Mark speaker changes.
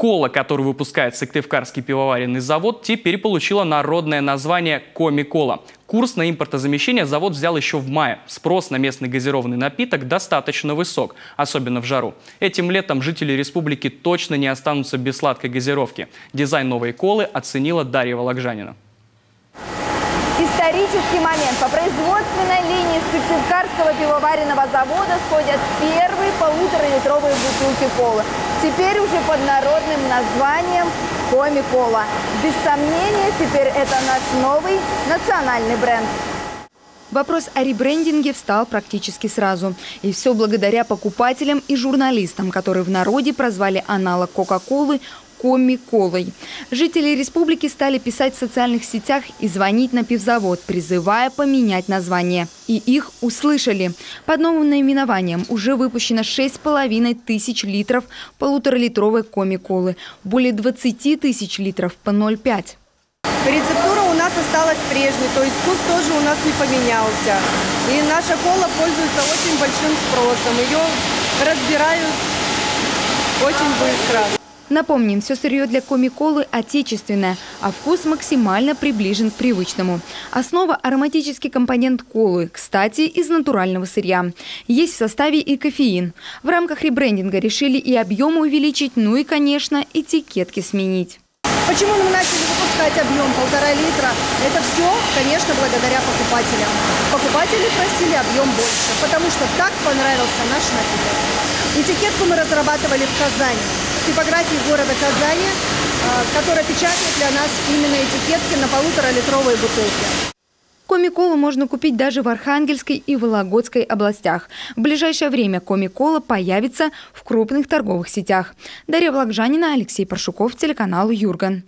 Speaker 1: Кола, которую выпускает Сыктывкарский пивоваренный завод, теперь получила народное название «Коми-кола». Курс на импортозамещение завод взял еще в мае. Спрос на местный газированный напиток достаточно высок, особенно в жару. Этим летом жители республики точно не останутся без сладкой газировки. Дизайн новой колы оценила Дарья Вологжанина.
Speaker 2: Исторический момент. По производственной линии Сыктывкарского пивоваренного завода сходят первые 1,5-литровые бутылки колы. Теперь уже под народным названием «Коми-кола». Без сомнения, теперь это наш новый национальный бренд.
Speaker 3: Вопрос о ребрендинге встал практически сразу. И все благодаря покупателям и журналистам, которые в народе прозвали аналог Кока-колы «Коми-колой». Жители республики стали писать в социальных сетях и звонить на пивзавод, призывая поменять название. И их услышали. Под новым наименованием уже выпущено 6,5 тысяч литров 1,5-литровой Коми-колы, более 20 тысяч литров по 0,5.
Speaker 4: Рецептура у нас осталась прежней, то есть вкус тоже у нас не поменялся. И наша кола пользуется очень большим спросом. Ее разбирают очень быстро.
Speaker 3: Напомним, все сырье для Коми-колы отечественное, а вкус максимально приближен к привычному. Основа – ароматический компонент колы, кстати, из натурального сырья. Есть в составе и кофеин. В рамках ребрендинга решили и объемы увеличить, ну и, конечно, этикетки сменить.
Speaker 4: Почему мы начали выпускать объем 1,5 литра? Это все, конечно, благодаря покупателям. Покупатели просили объем больше, потому что так понравился наш напиток. Этикетку мы разрабатывали в Казани. Типографии города Казани, которая печатает для нас именно этикетки на 1,5-литровые бутылки.
Speaker 3: Коми-колу можно купить даже в Архангельской и Вологодской областях. В ближайшее время Коми-кола появится в крупных торговых сетях. Дарья Вологжанина, Алексей Паршуков, телеканал Юрган.